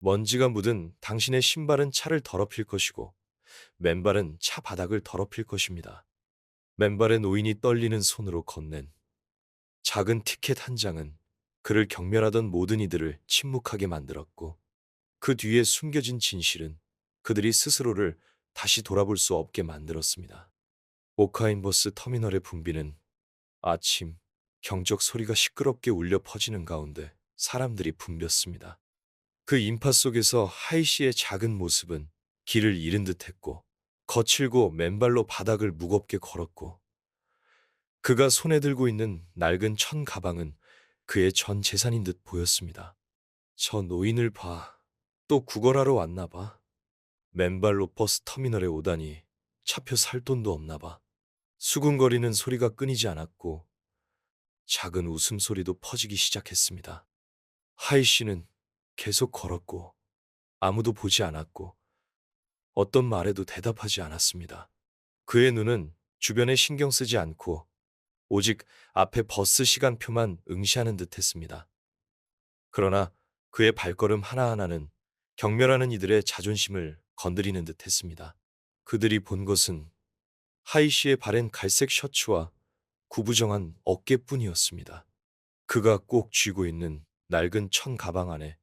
먼지가 묻은 당신의 신발은 차를 더럽힐 것이고 맨발은 차 바닥을 더럽힐 것입니다. 맨발의 노인이 떨리는 손으로 건넨 작은 티켓 한 장은 그를 경멸하던 모든 이들을 침묵하게 만들었고 그 뒤에 숨겨진 진실은 그들이 스스로를 다시 돌아볼 수 없게 만들었습니다. 오카인 버스 터미널의 붐비는 아침 경적 소리가 시끄럽게 울려 퍼지는 가운데 사람들이 붐볐습니다. 그 인파 속에서 하이 씨의 작은 모습은 길을 잃은 듯했고 거칠고 맨발로 바닥을 무겁게 걸었고 그가 손에 들고 있는 낡은 천 가방은 그의 전 재산인 듯 보였습니다. 저 노인을 봐. 또 구걸하러 왔나 봐. 맨발로 버스 터미널에 오다니 차표 살 돈도 없나 봐. 수군거리는 소리가 끊이지 않았고 작은 웃음소리도 퍼지기 시작했습니다. 하이 씨는 계속 걸었고 아무도 보지 않았고 어떤 말에도 대답하지 않았습니다. 그의 눈은 주변에 신경 쓰지 않고 오직 앞에 버스 시간표만 응시하는 듯 했습니다. 그러나 그의 발걸음 하나하나는 경멸하는 이들의 자존심을 건드리는 듯 했습니다. 그들이 본 것은 하이 씨의 바랜 갈색 셔츠와 구부정한 어깨뿐이었습니다. 그가 꼭 쥐고 있는 낡은 천 가방 안에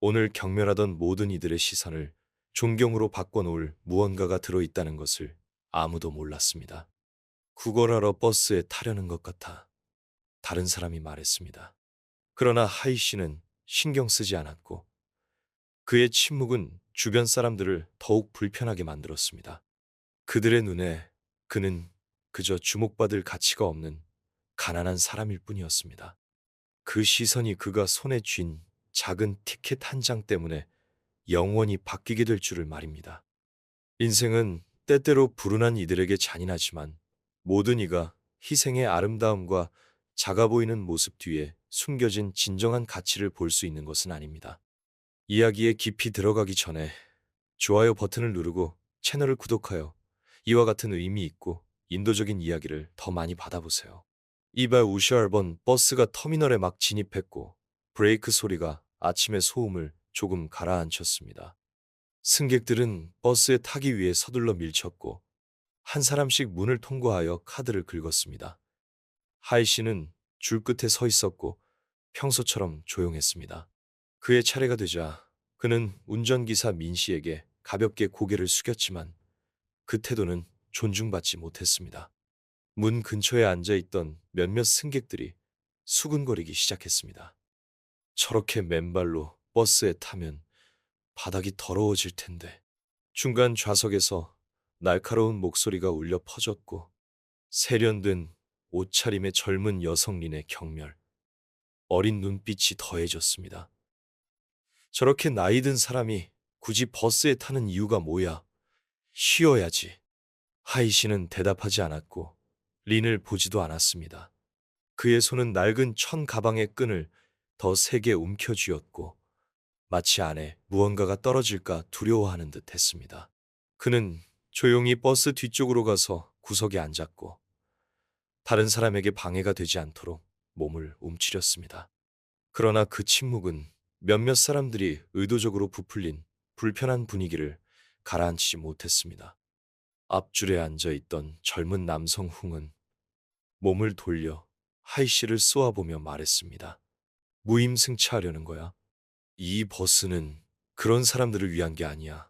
오늘 경멸하던 모든 이들의 시선을 존경으로 바꿔놓을 무언가가 들어있다는 것을 아무도 몰랐습니다. 구걸하러 버스에 타려는 것 같아 다른 사람이 말했습니다. 그러나 하이 씨는 신경 쓰지 않았고 그의 침묵은 주변 사람들을 더욱 불편하게 만들었습니다. 그들의 눈에 그는 그저 주목받을 가치가 없는 가난한 사람일 뿐이었습니다. 그 시선이 그가 손에 쥔 작은 티켓 한 장 때문에 영원히 바뀌게 될 줄을 말입니다. 인생은 때때로 불운한 이들에게 잔인하지만 모든 이가 희생의 아름다움과 작아 보이는 모습 뒤에 숨겨진 진정한 가치를 볼 수 있는 것은 아닙니다. 이야기에 깊이 들어가기 전에 좋아요 버튼을 누르고 채널을 구독하여 이와 같은 의미 있고 인도적인 이야기를 더 많이 받아보세요. 이발 우시알번 버스가 터미널에 막 진입했고 브레이크 소리가 아침의 소음을 조금 가라앉혔습니다. 승객들은 버스에 타기 위해 서둘러 밀쳤고 한 사람씩 문을 통과하여 카드를 긁었습니다. 하이 씨는 줄 끝에 서 있었고 평소처럼 조용했습니다. 그의 차례가 되자 그는 운전기사 민 씨에게 가볍게 고개를 숙였지만 그 태도는 존중받지 못했습니다. 문 근처에 앉아있던 몇몇 승객들이 수근거리기 시작했습니다. 저렇게 맨발로 버스에 타면 바닥이 더러워질 텐데. 중간 좌석에서 날카로운 목소리가 울려 퍼졌고 세련된 옷차림의 젊은 여성린의 경멸, 어린 눈빛이 더해졌습니다. 저렇게 나이 든 사람이 굳이 버스에 타는 이유가 뭐야? 쉬어야지. 하이 씨는 대답하지 않았고 린을 보지도 않았습니다. 그의 손은 낡은 천 가방의 끈을 더 세게 움켜쥐었고 마치 안에 무언가가 떨어질까 두려워하는 듯 했습니다. 그는 조용히 버스 뒤쪽으로 가서 구석에 앉았고 다른 사람에게 방해가 되지 않도록 몸을 움츠렸습니다. 그러나 그 침묵은 몇몇 사람들이 의도적으로 부풀린 불편한 분위기를 가라앉히지 못했습니다. 앞줄에 앉아있던 젊은 남성 흥은 몸을 돌려 하이 씨를 쏘아보며 말했습니다. 무임승차하려는 거야? 이 버스는 그런 사람들을 위한 게 아니야.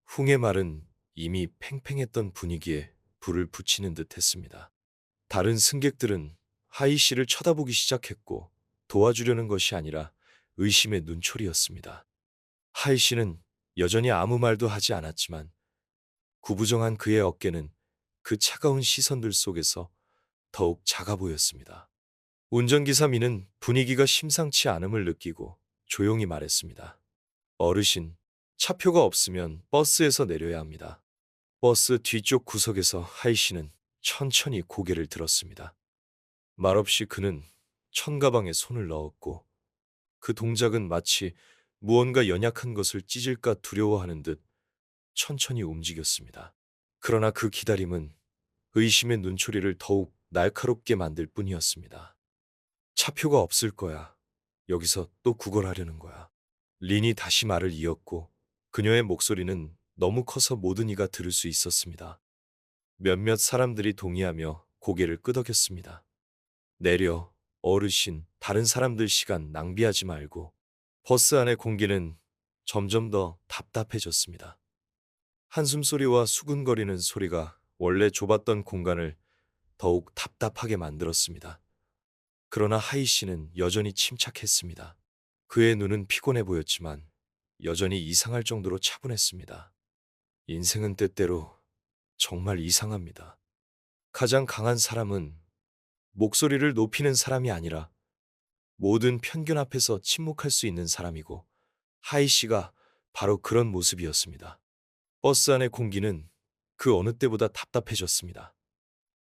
흥의 말은 이미 팽팽했던 분위기에 불을 붙이는 듯 했습니다. 다른 승객들은 하이 씨를 쳐다보기 시작했고 도와주려는 것이 아니라 의심의 눈초리였습니다. 하이 씨는 여전히 아무 말도 하지 않았지만 구부정한 그의 어깨는 그 차가운 시선들 속에서 더욱 작아 보였습니다. 운전기사 미는 분위기가 심상치 않음을 느끼고 조용히 말했습니다. 어르신, 차표가 없으면 버스에서 내려야 합니다. 버스 뒤쪽 구석에서 하이 씨는 천천히 고개를 들었습니다. 말없이 그는 천가방에 손을 넣었고 그 동작은 마치 무언가 연약한 것을 찢을까 두려워하는 듯 천천히 움직였습니다. 그러나 그 기다림은 의심의 눈초리를 더욱 날카롭게 만들 뿐이었습니다. 차표가 없을 거야. 여기서 또 구걸하려는 거야. 린이 다시 말을 이었고 그녀의 목소리는 너무 커서 모든 이가 들을 수 있었습니다. 몇몇 사람들이 동의하며 고개를 끄덕였습니다. 내려, 어르신, 다른 사람들 시간 낭비하지 말고. 버스 안의 공기는 점점 더 답답해졌습니다. 한숨 소리와 수근거리는 소리가 원래 좁았던 공간을 더욱 답답하게 만들었습니다. 그러나 하이 씨는 여전히 침착했습니다. 그의 눈은 피곤해 보였지만 여전히 이상할 정도로 차분했습니다. 인생은 때때로 정말 이상합니다. 가장 강한 사람은 목소리를 높이는 사람이 아니라 모든 편견 앞에서 침묵할 수 있는 사람이고, 하이 씨가 바로 그런 모습이었습니다. 버스 안의 공기는 그 어느 때보다 답답해졌습니다.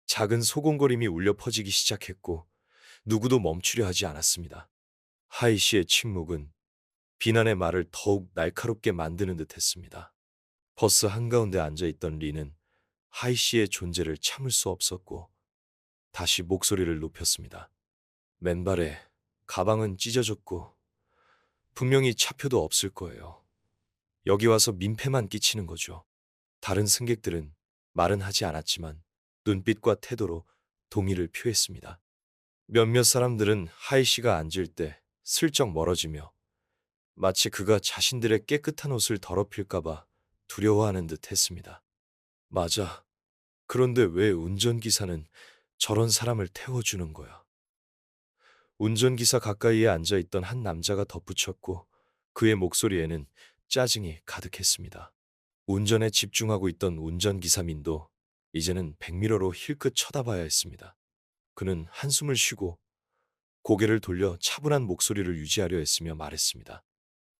작은 소곤거림이 울려 퍼지기 시작했고 누구도 멈추려 하지 않았습니다. 하이 씨의 침묵은 비난의 말을 더욱 날카롭게 만드는 듯했습니다. 버스 한가운데 앉아있던 리는 하이 씨의 존재를 참을 수 없었고 다시 목소리를 높였습니다. 맨발에 가방은 찢어졌고 분명히 차표도 없을 거예요. 여기 와서 민폐만 끼치는 거죠. 다른 승객들은 말은 하지 않았지만 눈빛과 태도로 동의를 표했습니다. 몇몇 사람들은 하이 씨가 앉을 때 슬쩍 멀어지며 마치 그가 자신들의 깨끗한 옷을 더럽힐까봐 두려워하는 듯 했습니다. 맞아. 그런데 왜 운전기사는 저런 사람을 태워주는 거야? 운전기사 가까이에 앉아있던 한 남자가 덧붙였고 그의 목소리에는 짜증이 가득했습니다. 운전에 집중하고 있던 운전기사민도 이제는 백미러로 힐끗 쳐다봐야 했습니다. 그는 한숨을 쉬고 고개를 돌려 차분한 목소리를 유지하려 했으며 말했습니다.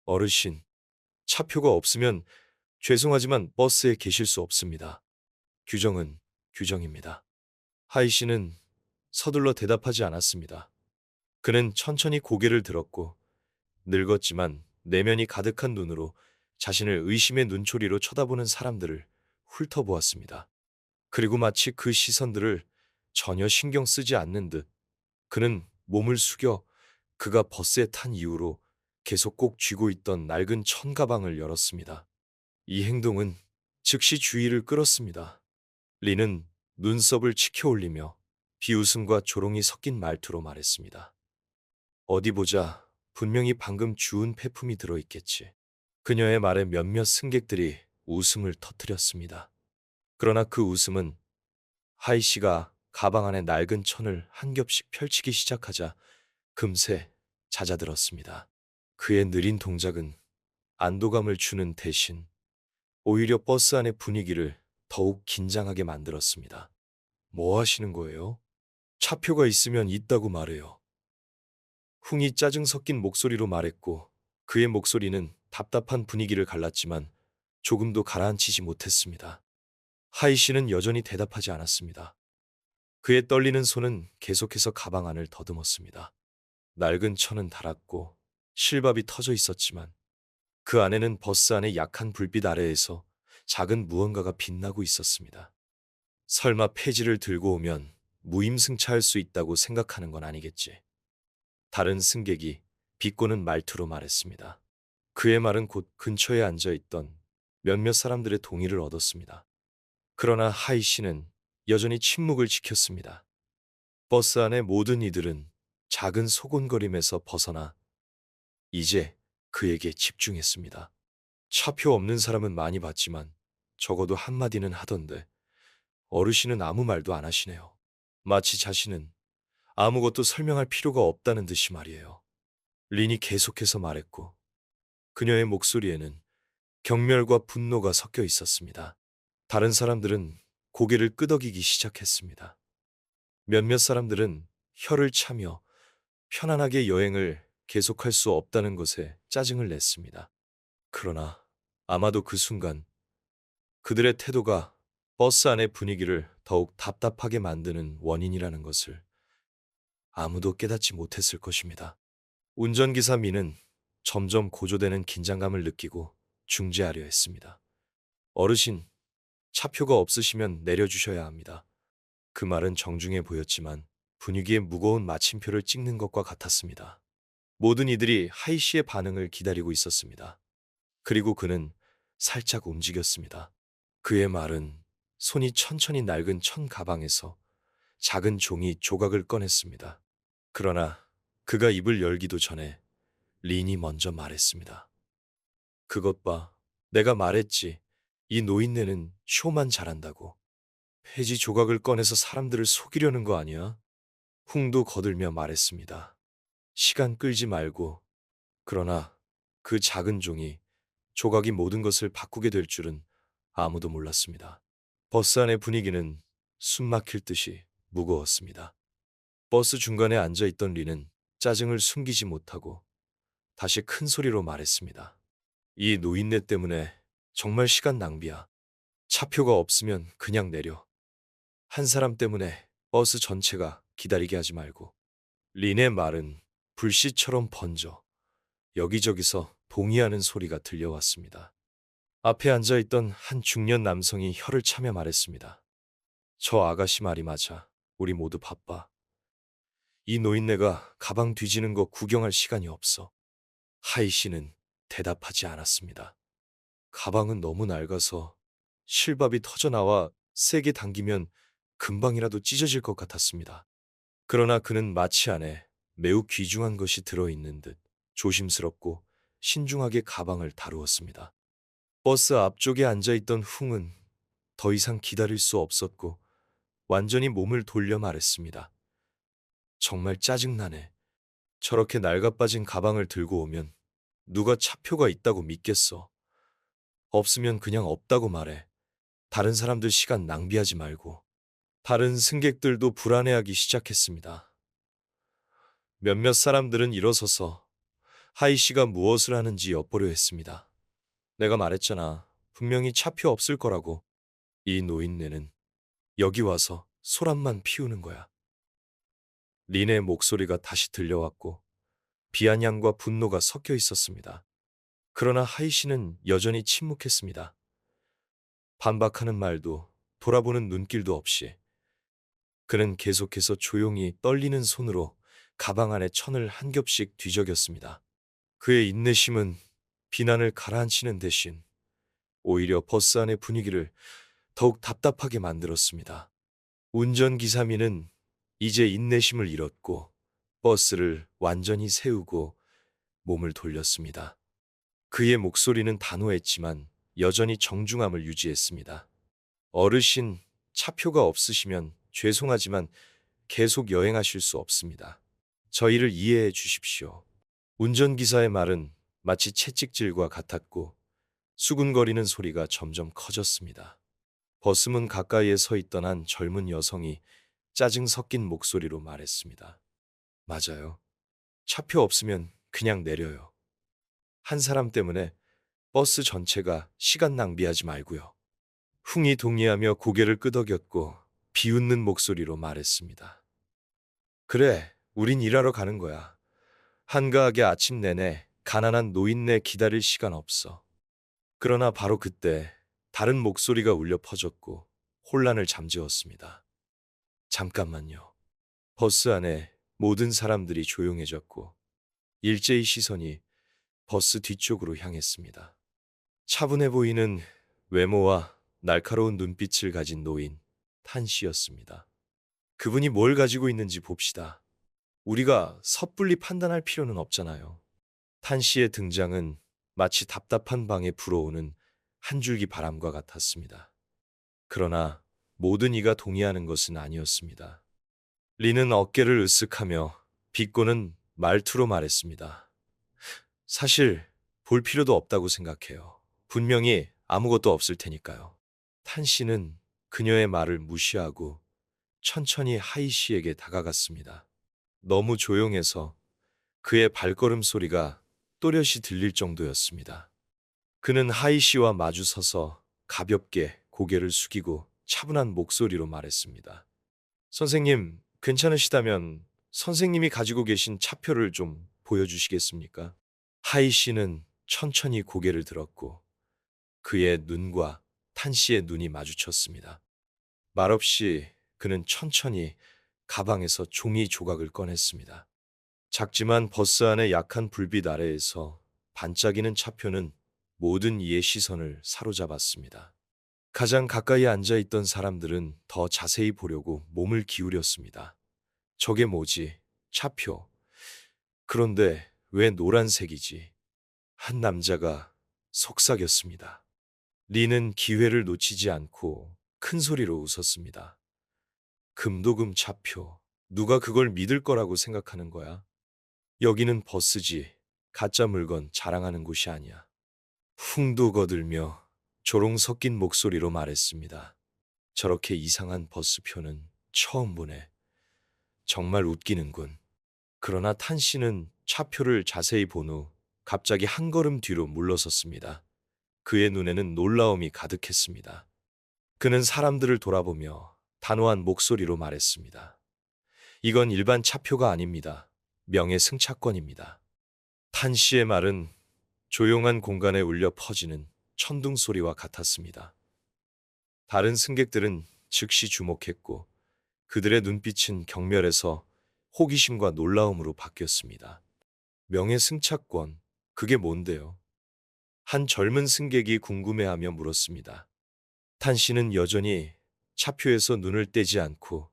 어르신, 차표가 없으면 죄송하지만 버스에 계실 수 없습니다. 규정은 규정입니다. 하이 씨는 서둘러 대답하지 않았습니다. 그는 천천히 고개를 들었고 늙었지만 내면이 가득한 눈으로 자신을 의심의 눈초리로 쳐다보는 사람들을 훑어보았습니다. 그리고 마치 그 시선들을 전혀 신경 쓰지 않는 듯 그는 몸을 숙여 그가 버스에 탄 이후로 계속 꼭 쥐고 있던 낡은 천가방을 열었습니다. 이 행동은 즉시 주의를 끌었습니다. 리는 눈썹을 치켜 올리며 비웃음과 조롱이 섞인 말투로 말했습니다. 어디 보자. 분명히 방금 주운 폐품이 들어있겠지. 그녀의 말에 몇몇 승객들이 웃음을 터뜨렸습니다. 그러나 그 웃음은 하이 씨가 가방 안에 낡은 천을 한 겹씩 펼치기 시작하자 금세 잦아들었습니다. 그의 느린 동작은 안도감을 주는 대신 오히려 버스 안의 분위기를 더욱 긴장하게 만들었습니다. 뭐 하시는 거예요? 차표가 있으면 있다고 말해요. 흥이 짜증 섞인 목소리로 말했고 그의 목소리는 답답한 분위기를 갈랐지만 조금도 가라앉히지 못했습니다. 하이 씨는 여전히 대답하지 않았습니다. 그의 떨리는 손은 계속해서 가방 안을 더듬었습니다. 낡은 천은 닳았고 실밥이 터져 있었지만 그 안에는 버스 안의 약한 불빛 아래에서 작은 무언가가 빛나고 있었습니다. 설마 폐지를 들고 오면 무임승차할 수 있다고 생각하는 건 아니겠지. 다른 승객이 비꼬는 말투로 말했습니다. 그의 말은 곧 근처에 앉아있던 몇몇 사람들의 동의를 얻었습니다. 그러나 하이 씨는 여전히 침묵을 지켰습니다. 버스 안의 모든 이들은 작은 소곤거림에서 벗어나 이제 그에게 집중했습니다. 차표 없는 사람은 많이 봤지만 적어도 한마디는 하던데 어르신은 아무 말도 안 하시네요. 마치 자신은 아무것도 설명할 필요가 없다는 듯이 말이에요. 린이 계속해서 말했고 그녀의 목소리에는 경멸과 분노가 섞여 있었습니다. 다른 사람들은 고개를 끄덕이기 시작했습니다. 몇몇 사람들은 혀를 차며 편안하게 여행을 계속할 수 없다는 것에 짜증을 냈습니다. 그러나 아마도 그 순간 그들의 태도가 버스 안의 분위기를 더욱 답답하게 만드는 원인이라는 것을 아무도 깨닫지 못했을 것입니다. 운전기사 미는 점점 고조되는 긴장감을 느끼고 중재하려 했습니다. 어르신, 차표가 없으시면 내려주셔야 합니다. 그 말은 정중해 보였지만 분위기에 무거운 마침표를 찍는 것과 같았습니다. 모든 이들이 하이 씨의 반응을 기다리고 있었습니다. 그리고 그는 살짝 움직였습니다. 그의 말은 손이 천천히 낡은 천 가방에서 작은 종이 조각을 꺼냈습니다. 그러나 그가 입을 열기도 전에 린이 먼저 말했습니다. 그것 봐. 내가 말했지. 이 노인네는 쇼만 잘한다고. 폐지 조각을 꺼내서 사람들을 속이려는 거 아니야? 흥도 거들며 말했습니다. 시간 끌지 말고. 그러나 그 작은 종이 조각이 모든 것을 바꾸게 될 줄은 아무도 몰랐습니다. 버스 안의 분위기는 숨 막힐 듯이 무거웠습니다. 버스 중간에 앉아 있던 리는 짜증을 숨기지 못하고 다시 큰 소리로 말했습니다. 이 노인네 때문에 정말 시간 낭비야. 차표가 없으면 그냥 내려. 한 사람 때문에 버스 전체가 기다리게 하지 말고. 린의 말은 불씨처럼 번져 여기저기서 동의하는 소리가 들려왔습니다. 앞에 앉아있던 한 중년 남성이 혀를 차며 말했습니다. 저 아가씨 말이 맞아. 우리 모두 바빠. 이 노인네가 가방 뒤지는 거 구경할 시간이 없어. 하이 씨는 대답하지 않았습니다. 가방은 너무 낡아서 실밥이 터져나와 세게 당기면 금방이라도 찢어질 것 같았습니다. 그러나 그는 마치 안에 매우 귀중한 것이 들어있는 듯 조심스럽고 신중하게 가방을 다루었습니다. 버스 앞쪽에 앉아있던 흥은 더 이상 기다릴 수 없었고 완전히 몸을 돌려 말했습니다. 정말 짜증나네. 저렇게 낡아빠진 가방을 들고 오면 누가 차표가 있다고 믿겠어. 없으면 그냥 없다고 말해. 다른 사람들 시간 낭비하지 말고. 다른 승객들도 불안해하기 시작했습니다. 몇몇 사람들은 일어서서 하이 씨가 무엇을 하는지 엿보려 했습니다. 내가 말했잖아. 분명히 차표 없을 거라고. 이 노인네는 여기 와서 소란만 피우는 거야. 린의 목소리가 다시 들려왔고 비아냥과 분노가 섞여 있었습니다. 그러나 하이 씨는 여전히 침묵했습니다. 반박하는 말도 돌아보는 눈길도 없이 그는 계속해서 조용히 떨리는 손으로 가방 안에 천을 한 겹씩 뒤적였습니다. 그의 인내심은 비난을 가라앉히는 대신 오히려 버스 안의 분위기를 더욱 답답하게 만들었습니다. 운전기사미는 이제 인내심을 잃었고 버스를 완전히 세우고 몸을 돌렸습니다. 그의 목소리는 단호했지만 여전히 정중함을 유지했습니다. 어르신, 차표가 없으시면 죄송하지만 계속 여행하실 수 없습니다. 저희를 이해해 주십시오. 운전기사의 말은 마치 채찍질과 같았고 수군거리는 소리가 점점 커졌습니다. 버스문 가까이에 서 있던 한 젊은 여성이 짜증 섞인 목소리로 말했습니다. 맞아요. 차표 없으면 그냥 내려요. 한 사람 때문에 버스 전체가 시간 낭비하지 말고요. 흥이 동의하며 고개를 끄덕였고 비웃는 목소리로 말했습니다. 그래, 우린 일하러 가는 거야. 한가하게 아침 내내 가난한 노인네 기다릴 시간 없어. 그러나 바로 그때 다른 목소리가 울려 퍼졌고 혼란을 잠재웠습니다. 잠깐만요. 버스 안에 모든 사람들이 조용해졌고 일제히 시선이 버스 뒤쪽으로 향했습니다. 차분해 보이는 외모와 날카로운 눈빛을 가진 노인 탄 씨였습니다. 그분이 뭘 가지고 있는지 봅시다. 우리가 섣불리 판단할 필요는 없잖아요. 탄 씨의 등장은 마치 답답한 방에 불어오는 한 줄기 바람과 같았습니다. 그러나 모든 이가 동의하는 것은 아니었습니다. 리는 어깨를 으쓱하며 비꼬는 말투로 말했습니다. 사실 볼 필요도 없다고 생각해요. 분명히 아무것도 없을 테니까요. 탄 씨는 그녀의 말을 무시하고 천천히 하이 씨에게 다가갔습니다. 너무 조용해서 그의 발걸음 소리가 또렷이 들릴 정도였습니다. 그는 하이 씨와 마주 서서 가볍게 고개를 숙이고 차분한 목소리로 말했습니다. 선생님, 괜찮으시다면 선생님이 가지고 계신 차표를 좀 보여주시겠습니까? 하이 씨는 천천히 고개를 들었고 그의 눈과 탄 씨의 눈이 마주쳤습니다. 말없이 그는 천천히 가방에서 종이 조각을 꺼냈습니다. 작지만 버스 안의 약한 불빛 아래에서 반짝이는 차표는 모든 이의 시선을 사로잡았습니다. 가장 가까이 앉아 있던 사람들은 더 자세히 보려고 몸을 기울였습니다. 저게 뭐지? 차표. 그런데 왜 노란색이지? 한 남자가 속삭였습니다. 리는 기회를 놓치지 않고 큰 소리로 웃었습니다. 금도금 차표. 누가 그걸 믿을 거라고 생각하는 거야? 여기는 버스지. 가짜 물건 자랑하는 곳이 아니야. 흉도 거들며 조롱 섞인 목소리로 말했습니다. 저렇게 이상한 버스표는 처음 보네. 정말 웃기는군. 그러나 탄 씨는 차표를 자세히 본 후 갑자기 한 걸음 뒤로 물러섰습니다. 그의 눈에는 놀라움이 가득했습니다. 그는 사람들을 돌아보며 단호한 목소리로 말했습니다. 이건 일반 차표가 아닙니다. 명예승차권입니다. 탄 씨의 말은 조용한 공간에 울려 퍼지는 천둥 소리와 같았습니다. 다른 승객들은 즉시 주목했고 그들의 눈빛은 경멸해서 호기심과 놀라움으로 바뀌었습니다. 명예승차권, 그게 뭔데요? 한 젊은 승객이 궁금해하며 물었습니다. 탄 씨는 여전히 차표에서 눈을 떼지 않고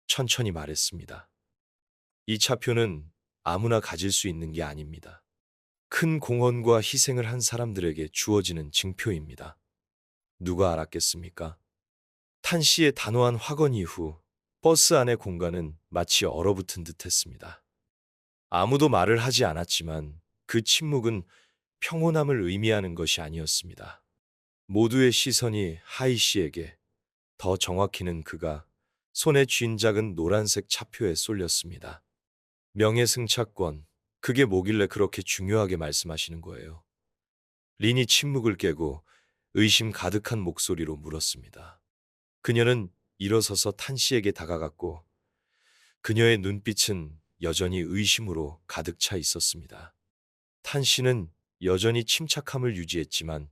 천천히 말했습니다. 이 차표는 아무나 가질 수 있는 게 아닙니다. 큰 공헌과 희생을 한 사람들에게 주어지는 징표입니다. 누가 알았겠습니까? 탄 씨의 단호한 확언 이후 버스 안의 공간은 마치 얼어붙은 듯했습니다. 아무도 말을 하지 않았지만 그 침묵은 평온함을 의미하는 것이 아니었습니다. 모두의 시선이 하이 씨에게, 더 정확히는 그가 손에 쥔 작은 노란색 차표에 쏠렸습니다. 명예승차권, 그게 뭐길래 그렇게 중요하게 말씀하시는 거예요? 린이 침묵을 깨고 의심 가득한 목소리로 물었습니다. 그녀는 일어서서 탄 씨에게 다가갔고 그녀의 눈빛은 여전히 의심으로 가득 차 있었습니다. 탄 씨는 여전히 침착함을 유지했지만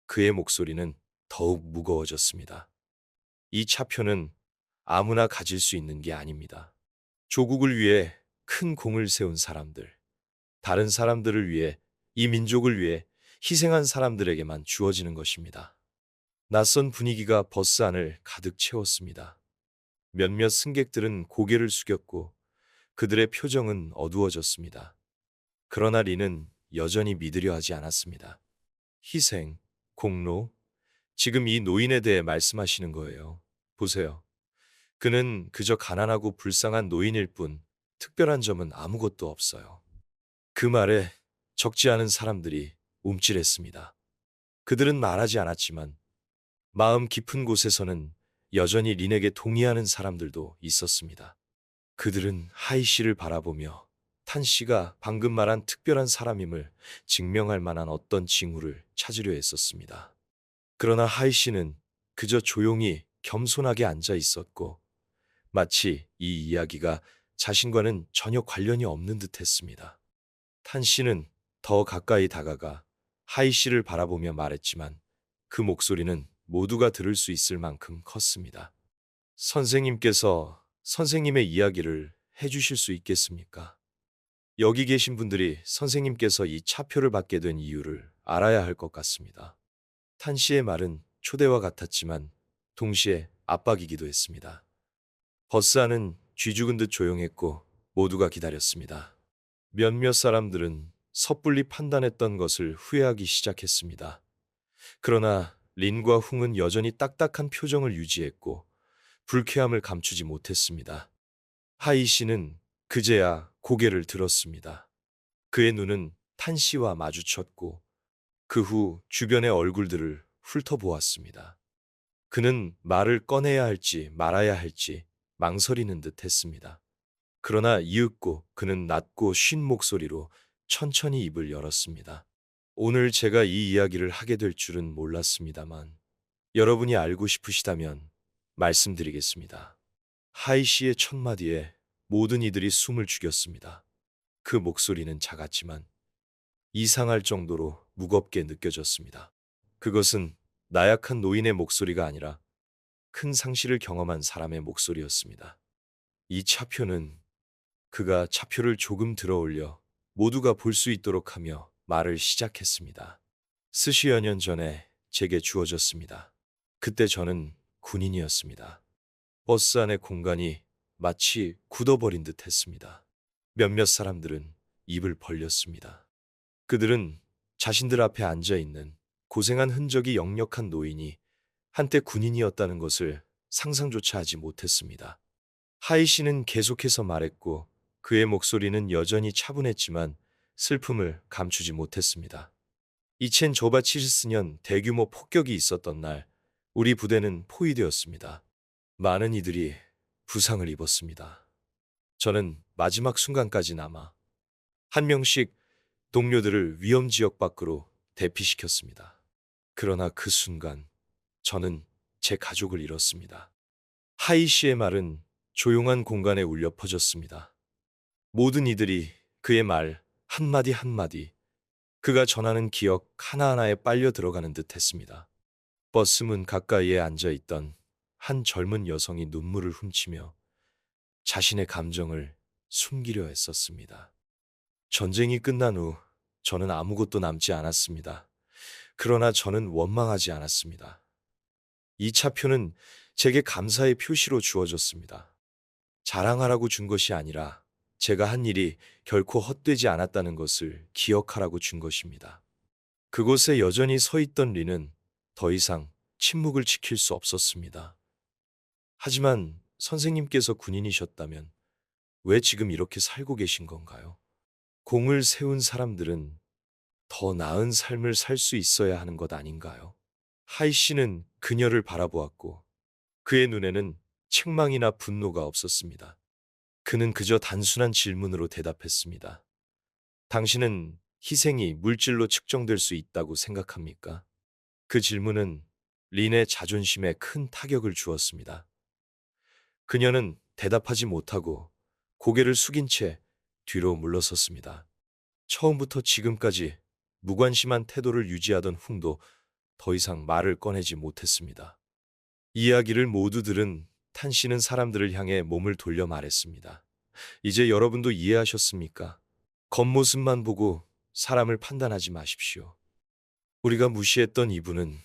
그의 목소리는 더욱 무거워졌습니다. 이 차표는 아무나 가질 수 있는 게 아닙니다. 조국을 위해 큰 공을 세운 사람들, 다른 사람들을 위해, 이 민족을 위해 희생한 사람들에게만 주어지는 것입니다. 낯선 분위기가 버스 안을 가득 채웠습니다. 몇몇 승객들은 고개를 숙였고 그들의 표정은 어두워졌습니다. 그러나 리는 여전히 믿으려 하지 않았습니다. 희생, 공로, 지금 이 노인에 대해 말씀하시는 거예요. 보세요. 그는 그저 가난하고 불쌍한 노인일 뿐 특별한 점은 아무것도 없어요. 그 말에 적지 않은 사람들이 움찔했습니다. 그들은 말하지 않았지만 마음 깊은 곳에서는 여전히 린에게 동의하는 사람들도 있었습니다. 그들은 하이 씨를 바라보며 탄 씨가 방금 말한 특별한 사람임을 증명할 만한 어떤 징후를 찾으려 했었습니다. 그러나 하이 씨는 그저 조용히 겸손하게 앉아 있었고 마치 이 이야기가 자신과는 전혀 관련이 없는 듯 했습니다. 탄 씨는 더 가까이 다가가 하이 씨를 바라보며 말했지만 그 목소리는 모두가 들을 수 있을 만큼 컸습니다. 선생님께서 선생님의 이야기를 해주실 수 있겠습니까? 여기 계신 분들이 선생님께서 이 차표를 받게 된 이유를 알아야 할 것 같습니다. 탄 씨의 말은 초대와 같았지만 동시에 압박이기도 했습니다. 버스 안은 쥐죽은 듯 조용했고 모두가 기다렸습니다. 몇몇 사람들은 섣불리 판단했던 것을 후회하기 시작했습니다. 그러나 린과 흥은 여전히 딱딱한 표정을 유지했고 불쾌함을 감추지 못했습니다. 하이 씨는 그제야 고개를 들었습니다. 그의 눈은 탄 씨와 마주쳤고 그 후 주변의 얼굴들을 훑어보았습니다. 그는 말을 꺼내야 할지 말아야 할지 망설이는 듯 했습니다. 그러나 이윽고 그는 낮고 쉰 목소리로 천천히 입을 열었습니다. 오늘 제가 이 이야기를 하게 될 줄은 몰랐습니다만 여러분이 알고 싶으시다면 말씀드리겠습니다. 하이 씨의 첫마디에 모든 이들이 숨을 죽였습니다. 그 목소리는 작았지만 이상할 정도로 무겁게 느껴졌습니다. 그것은 나약한 노인의 목소리가 아니라 큰 상실을 경험한 사람의 목소리였습니다. 이 차표는 그가 차표를 조금 들어 올려 모두가 볼 수 있도록 하며 말을 시작했습니다. 스시여 년 전에 제게 주어졌습니다. 그때 저는 군인이었습니다. 버스 안의 공간이 마치 굳어버린 듯 했습니다. 몇몇 사람들은 입을 벌렸습니다. 그들은 자신들 앞에 앉아 있는 고생한 흔적이 역력한 노인이 한때 군인이었다는 것을 상상조차 하지 못했습니다. 하이 씨는 계속해서 말했고 그의 목소리는 여전히 차분했지만 슬픔을 감추지 못했습니다. 2078년 대규모 폭격이 있었던 날 우리 부대는 포위되었습니다. 많은 이들이 부상을 입었습니다. 저는 마지막 순간까지 남아 한 명씩 동료들을 위험 지역 밖으로 대피시켰습니다. 그러나 그 순간 저는 제 가족을 잃었습니다. 하이 씨의 말은 조용한 공간에 울려 퍼졌습니다. 모든 이들이 그의 말 한마디 한마디, 그가 전하는 기억 하나하나에 빨려 들어가는 듯 했습니다. 버스문 가까이에 앉아 있던 한 젊은 여성이 눈물을 훔치며 자신의 감정을 숨기려 했었습니다. 전쟁이 끝난 후 저는 아무것도 남지 않았습니다. 그러나 저는 원망하지 않았습니다. 이 차표는 제게 감사의 표시로 주어졌습니다. 자랑하라고 준 것이 아니라 제가 한 일이 결코 헛되지 않았다는 것을 기억하라고 준 것입니다. 그곳에 여전히 서 있던 리는 더 이상 침묵을 지킬 수 없었습니다. 하지만 선생님께서 군인이셨다면 왜 지금 이렇게 살고 계신 건가요? 공을 세운 사람들은 더 나은 삶을 살 수 있어야 하는 것 아닌가요? 하이 씨는 그녀를 바라보았고 그의 눈에는 책망이나 분노가 없었습니다. 그는 그저 단순한 질문으로 대답했습니다. 당신은 희생이 물질로 측정될 수 있다고 생각합니까? 그 질문은 린의 자존심에 큰 타격을 주었습니다. 그녀는 대답하지 못하고 고개를 숙인 채 뒤로 물러섰습니다. 처음부터 지금까지 무관심한 태도를 유지하던 흥도 더 이상 말을 꺼내지 못했습니다. 이야기를 모두 들은 탄 씨는 사람들을 향해 몸을 돌려 말했습니다. 이제 여러분도 이해하셨습니까? 겉모습만 보고 사람을 판단하지 마십시오. 우리가 무시했던 이분은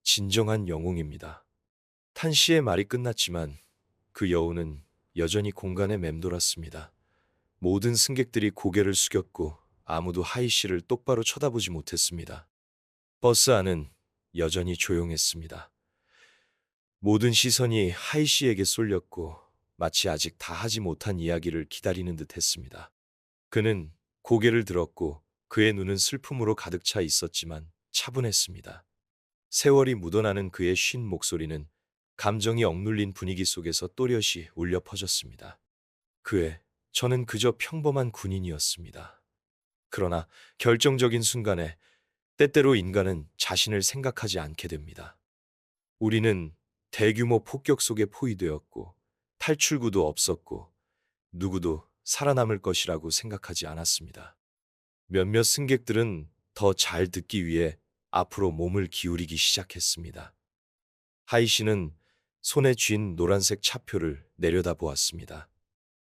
진정한 영웅입니다. 탄 씨의 말이 끝났지만 그 여우는 여전히 공간에 맴돌았습니다. 모든 승객들이 고개를 숙였고 아무도 하이 씨를 똑바로 쳐다보지 못했습니다. 버스 안은 여전히 조용했습니다. 모든 시선이 하이 씨에게 쏠렸고 마치 아직 다 하지 못한 이야기를 기다리는 듯 했습니다. 그는 고개를 들었고 그의 눈은 슬픔으로 가득 차 있었지만 차분했습니다. 세월이 묻어나는 그의 쉰 목소리는 감정이 억눌린 분위기 속에서 또렷이 울려 퍼졌습니다. 그의 저는 그저 평범한 군인이었습니다. 그러나 결정적인 순간에 때때로 인간은 자신을 생각하지 않게 됩니다. 우리는 대규모 폭격 속에 포위되었고 탈출구도 없었고 누구도 살아남을 것이라고 생각하지 않았습니다. 몇몇 승객들은 더 잘 듣기 위해 앞으로 몸을 기울이기 시작했습니다. 하이 씨는 손에 쥔 노란색 차표를 내려다보았습니다.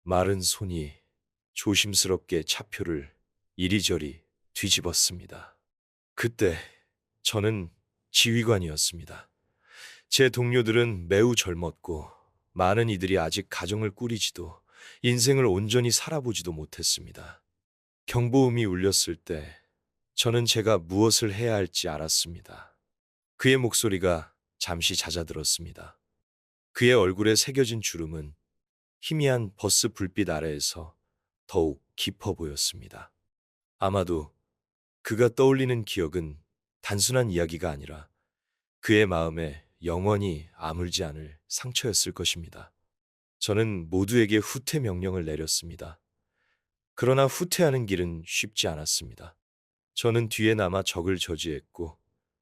마른 손이 조심스럽게 차표를 이리저리 뒤집었습니다. 그때 저는 지휘관이었습니다. 제 동료들은 매우 젊었고 많은 이들이 아직 가정을 꾸리지도 인생을 온전히 살아보지도 못했습니다. 경보음이 울렸을 때 저는 제가 무엇을 해야 할지 알았습니다. 그의 목소리가 잠시 잦아들었습니다. 그의 얼굴에 새겨진 주름은 희미한 버스 불빛 아래에서 더욱 깊어 보였습니다. 아마도 그가 떠올리는 기억은 단순한 이야기가 아니라 그의 마음에 영원히 아물지 않을 상처였을 것입니다. 저는 모두에게 후퇴 명령을 내렸습니다. 그러나 후퇴하는 길은 쉽지 않았습니다. 저는 뒤에 남아 적을 저지했고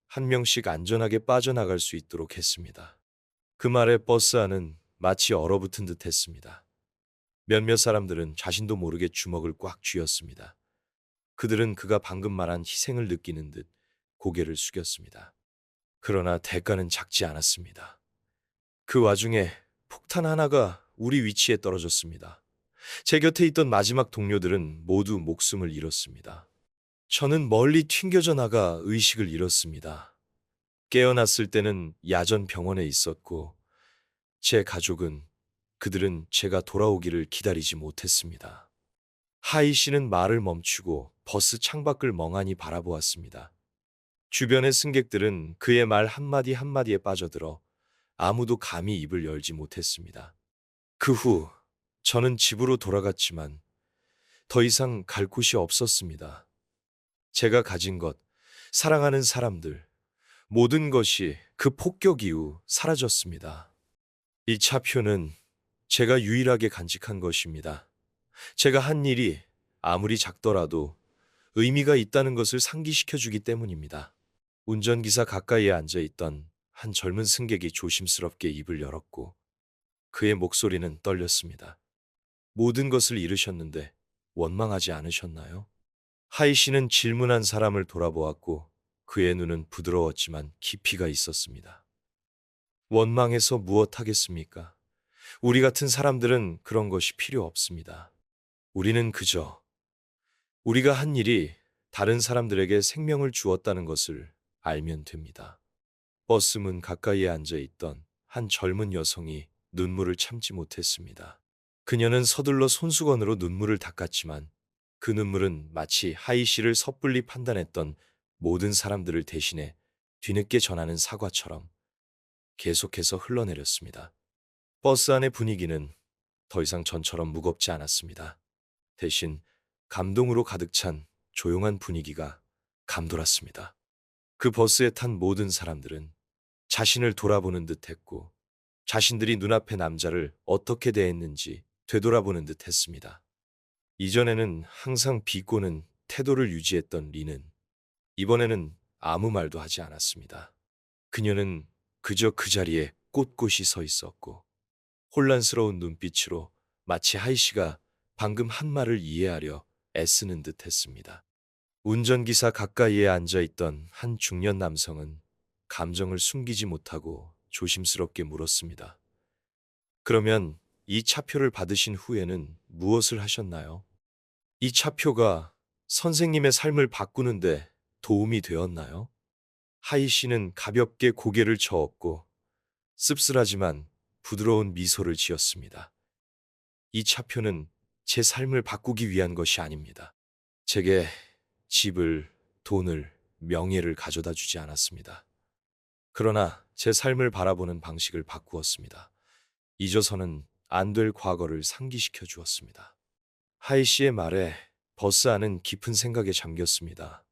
한 명씩 안전하게 빠져나갈 수 있도록 했습니다. 그 말에 버스 안은 마치 얼어붙은 듯 했습니다. 몇몇 사람들은 자신도 모르게 주먹을 꽉 쥐었습니다. 그들은 그가 방금 말한 희생을 느끼는 듯 고개를 숙였습니다. 그러나 대가는 작지 않았습니다. 그 와중에 폭탄 하나가 우리 위치에 떨어졌습니다. 제 곁에 있던 마지막 동료들은 모두 목숨을 잃었습니다. 저는 멀리 튕겨져 나가 의식을 잃었습니다. 깨어났을 때는 야전 병원에 있었고, 제 가족은 그들은 제가 돌아오기를 기다리지 못했습니다. 하이 씨는 말을 멈추고 버스 창밖을 멍하니 바라보았습니다. 주변의 승객들은 그의 말 한마디 한마디에 빠져들어 아무도 감히 입을 열지 못했습니다. 그 후 저는 집으로 돌아갔지만 더 이상 갈 곳이 없었습니다. 제가 가진 것, 사랑하는 사람들, 모든 것이 그 폭격 이후 사라졌습니다. 이 차표는 제가 유일하게 간직한 것입니다. 제가 한 일이 아무리 작더라도 의미가 있다는 것을 상기시켜 주기 때문입니다. 운전기사 가까이에 앉아 있던 한 젊은 승객이 조심스럽게 입을 열었고 그의 목소리는 떨렸습니다. 모든 것을 잃으셨는데 원망하지 않으셨나요? 하이 씨는 질문한 사람을 돌아보았고 그의 눈은 부드러웠지만 깊이가 있었습니다. 원망해서 무엇하겠습니까? 우리 같은 사람들은 그런 것이 필요 없습니다. 우리는 그저 우리가 한 일이 다른 사람들에게 생명을 주었다는 것을 알면 됩니다. 버스 문 가까이에 앉아 있던 한 젊은 여성이 눈물을 참지 못했습니다. 그녀는 서둘러 손수건으로 눈물을 닦았지만 그 눈물은 마치 하이 씨를 섣불리 판단했던 모든 사람들을 대신해 뒤늦게 전하는 사과처럼 계속해서 흘러내렸습니다. 버스 안의 분위기는 더 이상 전처럼 무겁지 않았습니다. 대신 감동으로 가득 찬 조용한 분위기가 감돌았습니다. 그 버스에 탄 모든 사람들은 자신을 돌아보는 듯 했고 자신들이 눈앞의 남자를 어떻게 대했는지 되돌아보는 듯 했습니다. 이전에는 항상 비꼬는 태도를 유지했던 리는 이번에는 아무 말도 하지 않았습니다. 그녀는 그저 그 자리에 꼿꼿이 서 있었고 혼란스러운 눈빛으로 마치 하이 씨가 방금 한 말을 이해하려 애쓰는 듯 했습니다. 운전기사 가까이에 앉아 있던 한 중년 남성은 감정을 숨기지 못하고 조심스럽게 물었습니다. 그러면 이 차표를 받으신 후에는 무엇을 하셨나요? 이 차표가 선생님의 삶을 바꾸는데 도움이 되었나요? 하이 씨는 가볍게 고개를 저었고 씁쓸하지만 부드러운 미소를 지었습니다. 이 차표는 제 삶을 바꾸기 위한 것이 아닙니다. 제게 집을, 돈을, 명예를 가져다 주지 않았습니다. 그러나 제 삶을 바라보는 방식을 바꾸었습니다. 잊어서는 안 될 과거를 상기시켜 주었습니다. 하이 씨의 말에 버스 안은 깊은 생각에 잠겼습니다.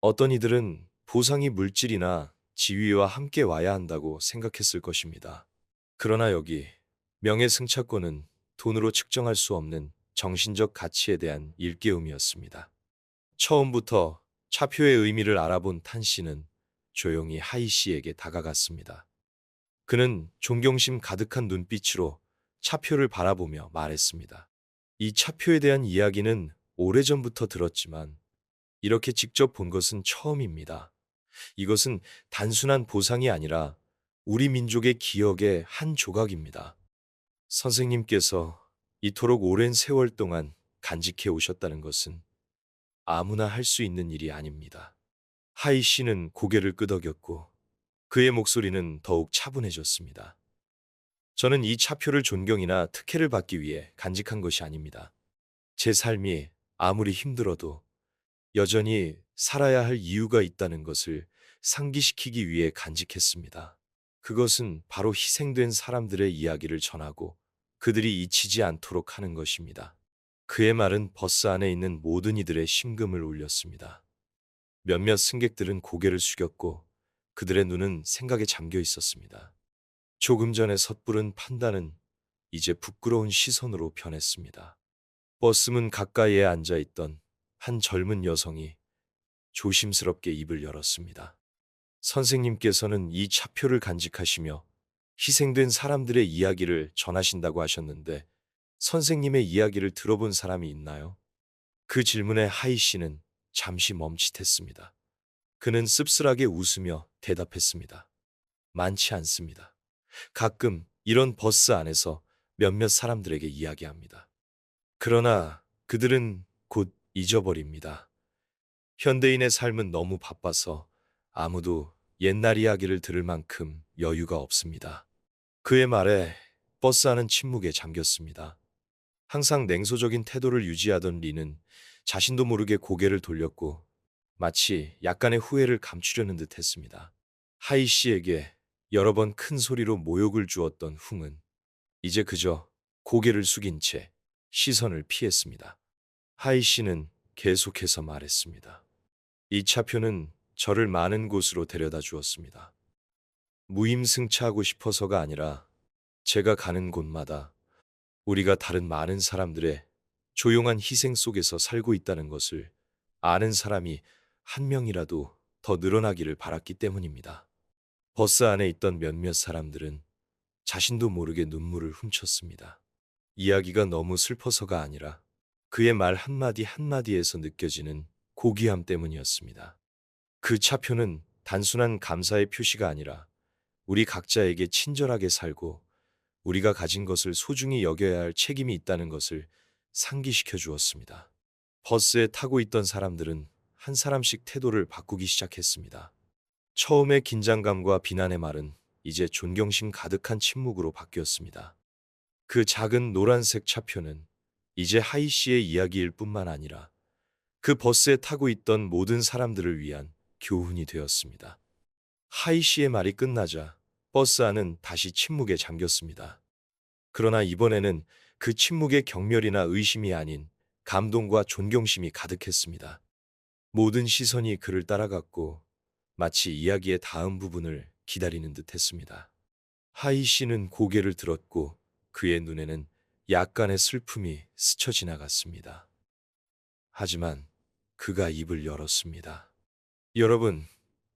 어떤 이들은 보상이 물질이나 지위와 함께 와야 한다고 생각했을 것입니다. 그러나 여기 명예승차권은 돈으로 측정할 수 없는 정신적 가치에 대한 일깨움이었습니다. 처음부터 차표의 의미를 알아본 탄 씨는 조용히 하이 씨에게 다가갔습니다. 그는 존경심 가득한 눈빛으로 차표를 바라보며 말했습니다. 이 차표에 대한 이야기는 오래전부터 들었지만 이렇게 직접 본 것은 처음입니다. 이것은 단순한 보상이 아니라 우리 민족의 기억의 한 조각입니다. 선생님께서 이토록 오랜 세월 동안 간직해 오셨다는 것은 아무나 할 수 있는 일이 아닙니다. 하이 씨는 고개를 끄덕였고 그의 목소리는 더욱 차분해졌습니다. 저는 이 차표를 존경이나 특혜를 받기 위해 간직한 것이 아닙니다. 제 삶이 아무리 힘들어도 여전히 살아야 할 이유가 있다는 것을 상기시키기 위해 간직했습니다. 그것은 바로 희생된 사람들의 이야기를 전하고 그들이 잊히지 않도록 하는 것입니다. 그의 말은 버스 안에 있는 모든 이들의 심금을 울렸습니다. 몇몇 승객들은 고개를 숙였고 그들의 눈은 생각에 잠겨 있었습니다. 조금 전에 섣부른 판단은 이제 부끄러운 시선으로 변했습니다. 버스문 가까이에 앉아 있던 한 젊은 여성이 조심스럽게 입을 열었습니다. 선생님께서는 이 차표를 간직하시며 희생된 사람들의 이야기를 전하신다고 하셨는데 선생님의 이야기를 들어본 사람이 있나요? 그 질문에 하이 씨는 잠시 멈칫했습니다. 그는 씁쓸하게 웃으며 대답했습니다. 많지 않습니다. 가끔 이런 버스 안에서 몇몇 사람들에게 이야기합니다. 그러나 그들은 곧 잊어버립니다. 현대인의 삶은 너무 바빠서 아무도 옛날 이야기를 들을 만큼 여유가 없습니다. 그의 말에 버스 안은 침묵에 잠겼습니다. 항상 냉소적인 태도를 유지하던 리는 자신도 모르게 고개를 돌렸고 마치 약간의 후회를 감추려는 듯 했습니다. 하이 씨에게 여러 번 큰 소리로 모욕을 주었던 흥은 이제 그저 고개를 숙인 채 시선을 피했습니다. 하이 씨는 계속해서 말했습니다. 이 차표는 저를 많은 곳으로 데려다 주었습니다. 무임승차하고 싶어서가 아니라 제가 가는 곳마다 우리가 다른 많은 사람들의 조용한 희생 속에서 살고 있다는 것을 아는 사람이 한 명이라도 더 늘어나기를 바랐기 때문입니다. 버스 안에 있던 몇몇 사람들은 자신도 모르게 눈물을 훔쳤습니다. 이야기가 너무 슬퍼서가 아니라 그의 말 한마디 한마디에서 느껴지는 고귀함 때문이었습니다. 그 차표는 단순한 감사의 표시가 아니라 우리 각자에게 친절하게 살고 우리가 가진 것을 소중히 여겨야 할 책임이 있다는 것을 상기시켜 주었습니다. 버스에 타고 있던 사람들은 한 사람씩 태도를 바꾸기 시작했습니다. 처음의 긴장감과 비난의 말은 이제 존경심 가득한 침묵으로 바뀌었습니다. 그 작은 노란색 차표는 이제 하이 씨의 이야기일 뿐만 아니라 그 버스에 타고 있던 모든 사람들을 위한 교훈이 되었습니다. 하이 씨의 말이 끝나자 버스 안은 다시 침묵에 잠겼습니다. 그러나 이번에는 그 침묵에 경멸이나 의심이 아닌 감동과 존경심이 가득했습니다. 모든 시선이 그를 따라갔고 마치 이야기의 다음 부분을 기다리는 듯 했습니다. 하이 씨는 고개를 들었고 그의 눈에는 약간의 슬픔이 스쳐 지나갔습니다. 하지만 그가 입을 열었습니다. 여러분,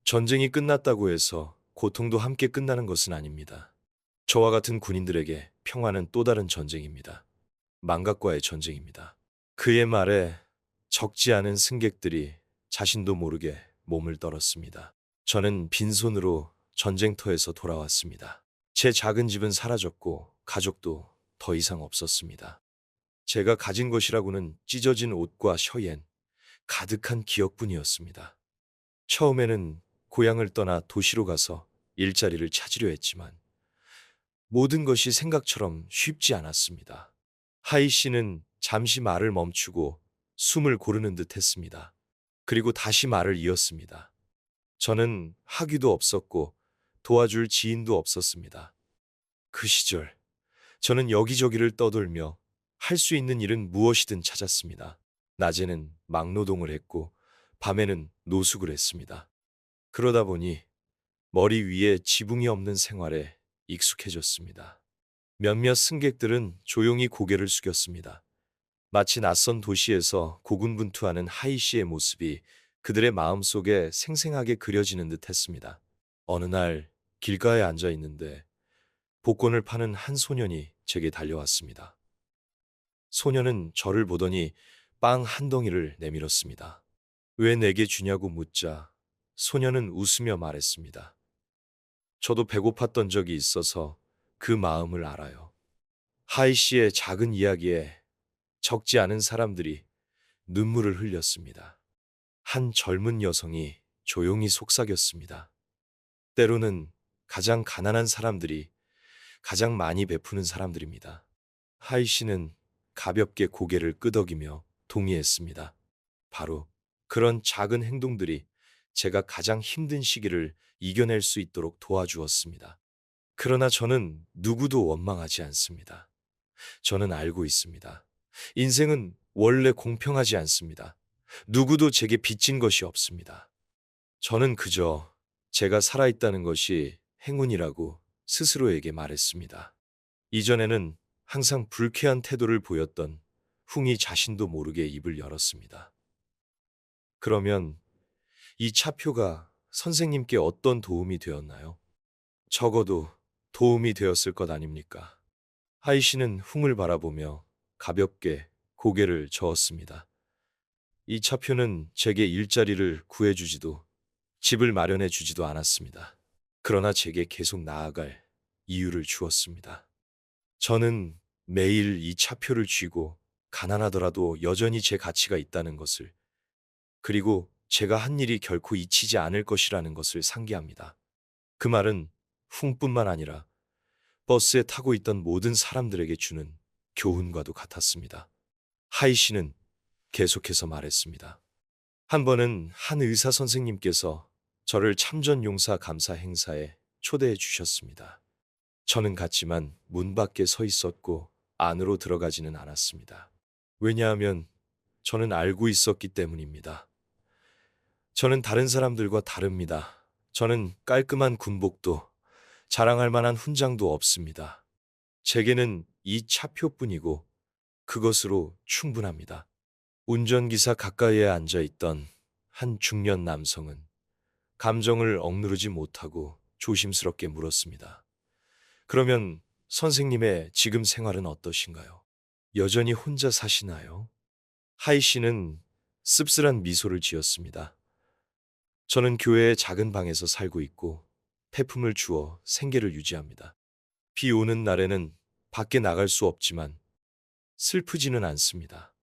전쟁이 끝났다고 해서 고통도 함께 끝나는 것은 아닙니다. 저와 같은 군인들에게 평화는 또 다른 전쟁입니다. 망각과의 전쟁입니다. 그의 말에 적지 않은 승객들이 자신도 모르게 몸을 떨었습니다. 저는 빈손으로 전쟁터에서 돌아왔습니다. 제 작은 집은 사라졌고 가족도 더 이상 없었습니다. 제가 가진 것이라고는 찢어진 옷과 셔옌, 가득한 기억뿐이었습니다. 처음에는 고향을 떠나 도시로 가서 일자리를 찾으려 했지만 모든 것이 생각처럼 쉽지 않았습니다. 하이 씨는 잠시 말을 멈추고 숨을 고르는 듯 했습니다. 그리고 다시 말을 이었습니다. 저는 학위도 없었고 도와줄 지인도 없었습니다. 그 시절 저는 여기저기를 떠돌며 할 수 있는 일은 무엇이든 찾았습니다. 낮에는 막노동을 했고 밤에는 노숙을 했습니다. 그러다 보니 머리 위에 지붕이 없는 생활에 익숙해졌습니다. 몇몇 승객들은 조용히 고개를 숙였습니다. 마치 낯선 도시에서 고군분투하는 하이 씨의 모습이 그들의 마음속에 생생하게 그려지는 듯 했습니다. 어느 날 길가에 앉아 있는데 복권을 파는 한 소년이 제게 달려왔습니다. 소년은 저를 보더니 빵 한 덩이를 내밀었습니다. 왜 내게 주냐고 묻자 소년은 웃으며 말했습니다. 저도 배고팠던 적이 있어서 그 마음을 알아요. 하이 씨의 작은 이야기에 적지 않은 사람들이 눈물을 흘렸습니다. 한 젊은 여성이 조용히 속삭였습니다. 때로는 가장 가난한 사람들이 가장 많이 베푸는 사람들입니다. 하이 씨는 가볍게 고개를 끄덕이며 동의했습니다. 바로 그런 작은 행동들이 제가 가장 힘든 시기를 이겨낼 수 있도록 도와주었습니다. 그러나 저는 누구도 원망하지 않습니다. 저는 알고 있습니다. 인생은 원래 공평하지 않습니다. 누구도 제게 빚진 것이 없습니다. 저는 그저 제가 살아있다는 것이 행운이라고 스스로에게 말했습니다. 이전에는 항상 불쾌한 태도를 보였던 흥이 자신도 모르게 입을 열었습니다. 그러면 이 차표가 선생님께 어떤 도움이 되었나요? 적어도 도움이 되었을 것 아닙니까? 하이 씨는 흥을 바라보며 가볍게 고개를 저었습니다. 이 차표는 제게 일자리를 구해주지도 집을 마련해 주지도 않았습니다. 그러나 제게 계속 나아갈 이유를 주었습니다. 저는 매일 이 차표를 쥐고 가난하더라도 여전히 제 가치가 있다는 것을, 그리고 제가 한 일이 결코 잊히지 않을 것이라는 것을 상기합니다. 그 말은 쿵뿐만 아니라 버스에 타고 있던 모든 사람들에게 주는 교훈과도 같았습니다. 하이 씨는 계속해서 말했습니다. 한 번은 한 의사 선생님께서 저를 참전용사 감사 행사에 초대해 주셨습니다. 저는 갔지만 문 밖에 서 있었고 안으로 들어가지는 않았습니다. 왜냐하면 저는 알고 있었기 때문입니다. 저는 다른 사람들과 다릅니다. 저는 깔끔한 군복도 자랑할 만한 훈장도 없습니다. 제게는 이 차표뿐이고 그것으로 충분합니다. 운전기사 가까이에 앉아 있던 한 중년 남성은 감정을 억누르지 못하고 조심스럽게 물었습니다. 그러면 선생님의 지금 생활은 어떠신가요? 여전히 혼자 사시나요? 하이 씨는 씁쓸한 미소를 지었습니다. 저는 교회의 작은 방에서 살고 있고 폐품을 주어 생계를 유지합니다. 비 오는 날에는 밖에 나갈 수 없지만 슬프지는 않습니다.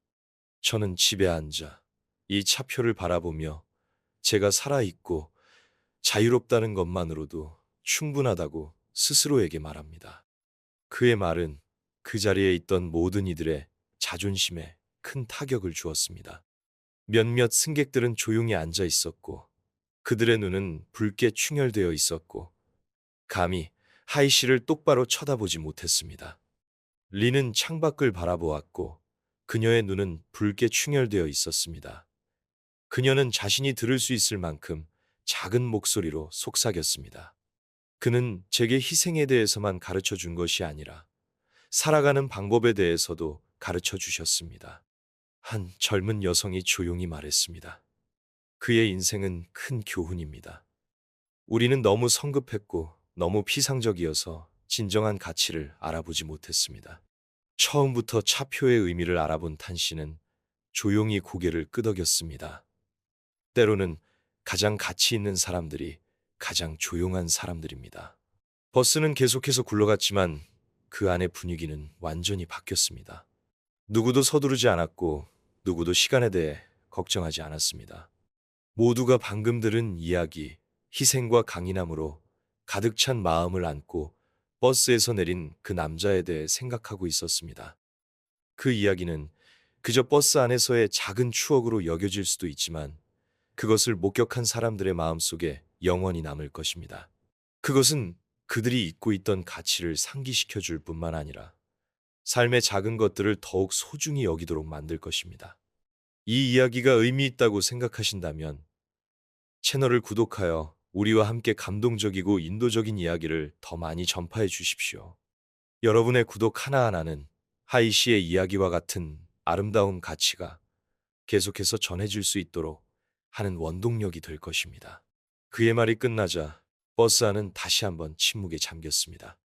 저는 집에 앉아 이 차표를 바라보며 제가 살아있고 자유롭다는 것만으로도 충분하다고 스스로에게 말합니다. 그의 말은 그 자리에 있던 모든 이들의 자존심에 큰 타격을 주었습니다. 몇몇 승객들은 조용히 앉아 있었고 그들의 눈은 붉게 충혈되어 있었고 감히 하이 씨를 똑바로 쳐다보지 못했습니다. 리는 창밖을 바라보았고 그녀의 눈은 붉게 충혈되어 있었습니다. 그녀는 자신이 들을 수 있을 만큼 작은 목소리로 속삭였습니다. 그는 제게 희생에 대해서만 가르쳐 준 것이 아니라 살아가는 방법에 대해서도 가르쳐 주셨습니다. 한 젊은 여성이 조용히 말했습니다. 그의 인생은 큰 교훈입니다. 우리는 너무 성급했고 너무 피상적이어서 진정한 가치를 알아보지 못했습니다. 처음부터 차표의 의미를 알아본 탄 씨는 조용히 고개를 끄덕였습니다. 때로는 가장 가치 있는 사람들이 가장 조용한 사람들입니다. 버스는 계속해서 굴러갔지만 그 안의 분위기는 완전히 바뀌었습니다. 누구도 서두르지 않았고 누구도 시간에 대해 걱정하지 않았습니다. 모두가 방금 들은 이야기, 희생과 강인함으로 가득 찬 마음을 안고 버스에서 내린 그 남자에 대해 생각하고 있었습니다. 그 이야기는 그저 버스 안에서의 작은 추억으로 여겨질 수도 있지만 그것을 목격한 사람들의 마음속에 영원히 남을 것입니다. 그것은 그들이 잊고 있던 가치를 상기시켜 줄 뿐만 아니라 삶의 작은 것들을 더욱 소중히 여기도록 만들 것입니다. 이 이야기가 의미 있다고 생각하신다면 채널을 구독하여 우리와 함께 감동적이고 인도적인 이야기를 더 많이 전파해 주십시오. 여러분의 구독 하나하나는 하이 씨의 이야기와 같은 아름다운 가치가 계속해서 전해질 수 있도록 하는 원동력이 될 것입니다. 그의 말이 끝나자 버스 안은 다시 한번 침묵에 잠겼습니다.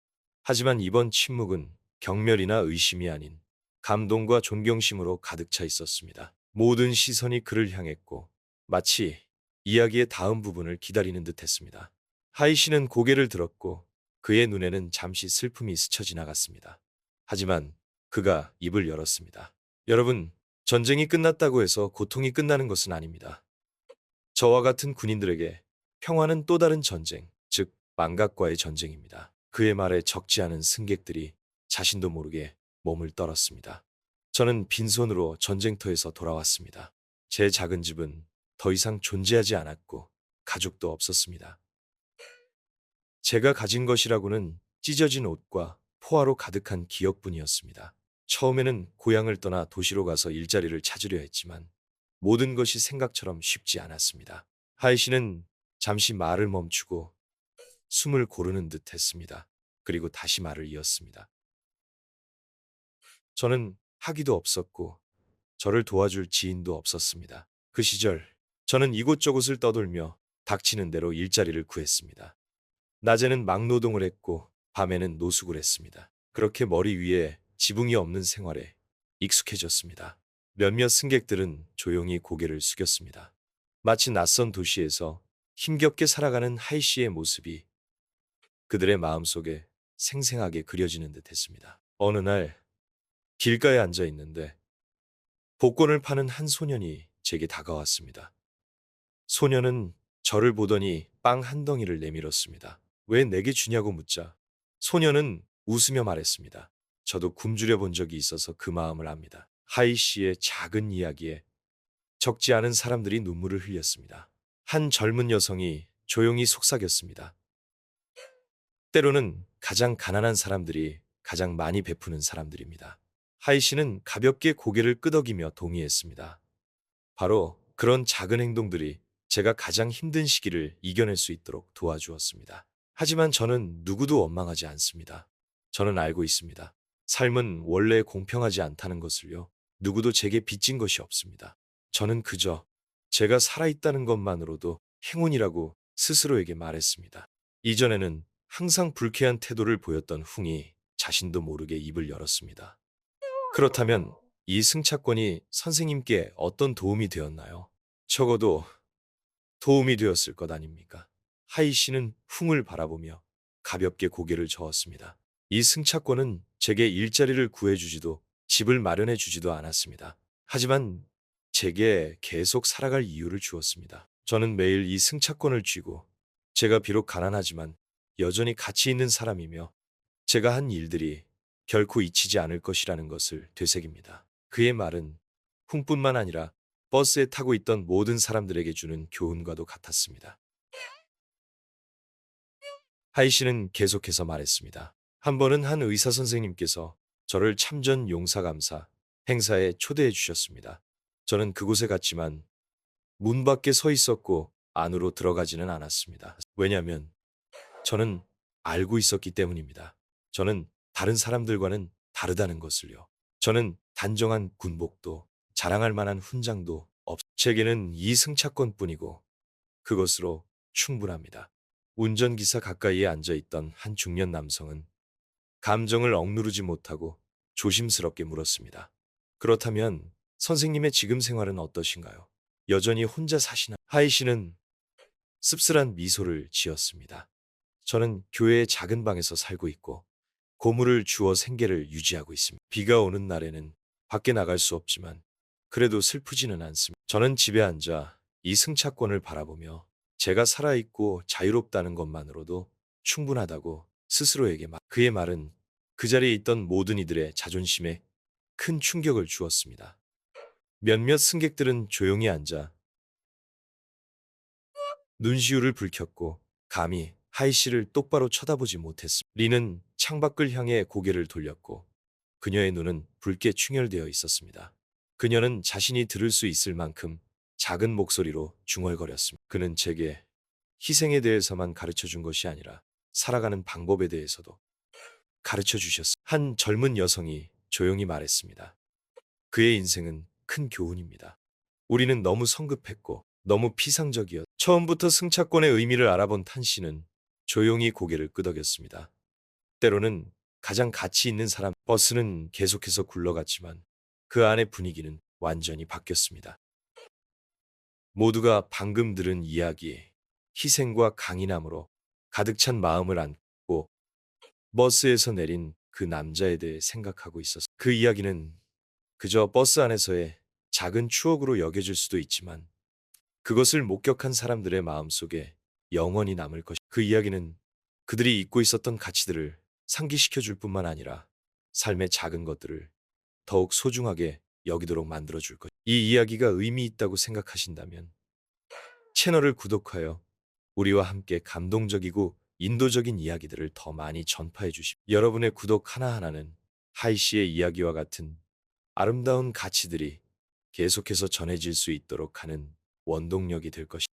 하지만 이번 침묵은 경멸이나 의심이 아닌 감동과 존경심으로 가득 차 있었습니다. 모든 시선이 그를 향했고 마치 이야기의 다음 부분을 기다리는 듯 했습니다. 하이 씨는 고개를 들었고 그의 눈에는 잠시 슬픔이 스쳐 지나갔습니다. 하지만 그가 입을 열었습니다. 여러분, 전쟁이 끝났다고 해서 고통이 끝나는 것은 아닙니다. 저와 같은 군인들에게 평화는 또 다른 전쟁, 즉 망각과의 전쟁입니다. 그의 말에 적지 않은 승객들이 자신도 모르게 몸을 떨었습니다. 저는 빈손으로 전쟁터에서 돌아왔습니다. 제 작은 집은 더 이상 존재하지 않았고 가족도 없었습니다. 제가 가진 것이라고는 찢어진 옷과 포화로 가득한 기억뿐이었습니다. 처음에는 고향을 떠나 도시로 가서 일자리를 찾으려 했지만 모든 것이 생각처럼 쉽지 않았습니다. 하이 씨는 잠시 말을 멈추고 숨을 고르는 듯 했습니다. 그리고 다시 말을 이었습니다. 저는 학위도 없었고 저를 도와줄 지인도 없었습니다. 그 시절 저는 이곳저곳을 떠돌며 닥치는 대로 일자리를 구했습니다. 낮에는 막노동을 했고 밤에는 노숙을 했습니다. 그렇게 머리 위에 지붕이 없는 생활에 익숙해졌습니다. 몇몇 승객들은 조용히 고개를 숙였습니다. 마치 낯선 도시에서 힘겹게 살아가는 하이 씨의 모습이 그들의 마음속에 생생하게 그려지는 듯 했습니다. 어느 날 길가에 앉아 있는데 복권을 파는 한 소년이 제게 다가왔습니다. 소년은 저를 보더니 빵 한 덩이를 내밀었습니다. 왜 내게 주냐고 묻자 소년은 웃으며 말했습니다. 저도 굶주려 본 적이 있어서 그 마음을 압니다. 하이 씨의 작은 이야기에 적지 않은 사람들이 눈물을 흘렸습니다. 한 젊은 여성이 조용히 속삭였습니다. 때로는 가장 가난한 사람들이 가장 많이 베푸는 사람들입니다. 하이 씨는 가볍게 고개를 끄덕이며 동의했습니다. 바로 그런 작은 행동들이 제가 가장 힘든 시기를 이겨낼 수 있도록 도와주었습니다. 하지만 저는 누구도 원망하지 않습니다. 저는 알고 있습니다. 삶은 원래 공평하지 않다는 것을요. 누구도 제게 빚진 것이 없습니다. 저는 그저 제가 살아있다는 것만으로도 행운이라고 스스로에게 말했습니다. 이전에는 항상 불쾌한 태도를 보였던 흥이 자신도 모르게 입을 열었습니다. 그렇다면 이 승차권이 선생님께 어떤 도움이 되었나요? 적어도 도움이 되었을 것 아닙니까? 하이 씨는 흥을 바라보며 가볍게 고개를 저었습니다. 이 승차권은 제게 일자리를 구해주지도 집을 마련해주지도 않았습니다. 하지만 제게 계속 살아갈 이유를 주었습니다. 저는 매일 이 승차권을 쥐고 제가 비록 가난하지만 여전히 가치 있는 사람이며 제가 한 일들이 결코 잊히지 않을 것이라는 것을 되새깁니다. 그의 말은 흥뿐만 아니라 버스에 타고 있던 모든 사람들에게 주는 교훈과도 같았습니다. 하이 씨는 계속해서 말했습니다. 한 번은 한 의사 선생님께서 저를 참전 용사감사 행사에 초대해 주셨습니다. 저는 그곳에 갔지만 문 밖에 서 있었고 안으로 들어가지는 않았습니다. 왜냐하면 저는 알고 있었기 때문입니다. 저는 다른 사람들과는 다르다는 것을요. 저는 단정한 군복도 자랑할 만한 훈장도 제게는 이 승차권뿐이고 그것으로 충분합니다. 운전기사 가까이에 앉아있던 한 중년 남성은 감정을 억누르지 못하고 조심스럽게 물었습니다. 그렇다면 선생님의 지금 생활은 어떠신가요? 여전히 혼자 사시나? 하이 씨는 씁쓸한 미소를 지었습니다. 저는 교회의 작은 방에서 살고 있고 고물을 주어 생계를 유지하고 있습니다. 비가 오는 날에는 밖에 나갈 수 없지만 그래도 슬프지는 않습니다. 저는 집에 앉아 이 승차권을 바라보며 제가 살아있고 자유롭다는 것만으로도 충분하다고 스스로에게 그의 말은 그 자리에 있던 모든 이들의 자존심에 큰 충격을 주었습니다. 몇몇 승객들은 조용히 앉아 눈시울을 붉혔고 감히 하이 씨를 똑바로 쳐다보지 못했습니다. 리는 창밖을 향해 고개를 돌렸고 그녀의 눈은 붉게 충혈되어 있었습니다. 그녀는 자신이 들을 수 있을 만큼 작은 목소리로 중얼거렸습니다. 그는 제게 희생에 대해서만 가르쳐 준 것이 아니라 살아가는 방법에 대해서도 가르쳐 주셨습니다. 한 젊은 여성이 조용히 말했습니다. 그의 인생은 큰 교훈입니다. 우리는 너무 성급했고 너무 피상적이었. 처음부터 승차권의 의미를 알아본 탄 씨는 조용히 고개를 끄덕였습니다. 때로는 가장 가치 있는 사람 버스는 계속해서 굴러갔지만 그 안의 분위기는 완전히 바뀌었습니다. 모두가 방금 들은 이야기에 희생과 강인함으로 가득 찬 마음을 안고 버스에서 내린 그 남자에 대해 생각하고 있었습니다. 그 이야기는 그저 버스 안에서의 작은 추억으로 여겨질 수도 있지만 그것을 목격한 사람들의 마음속에 영원히 남을 것입니다. 그 이야기는 그들이 잊고 있었던 가치들을 상기시켜 줄 뿐만 아니라 삶의 작은 것들을 더욱 소중하게 여기도록 만들어 줄 것. 이 이야기가 의미 있다고 생각하신다면 채널을 구독하여 우리와 함께 감동적이고 인도적인 이야기들을 더 많이 전파해 주십시오. 여러분의 구독 하나하나는 하이 씨의 이야기와 같은 아름다운 가치들이 계속해서 전해질 수 있도록 하는 원동력이 될 것입니다.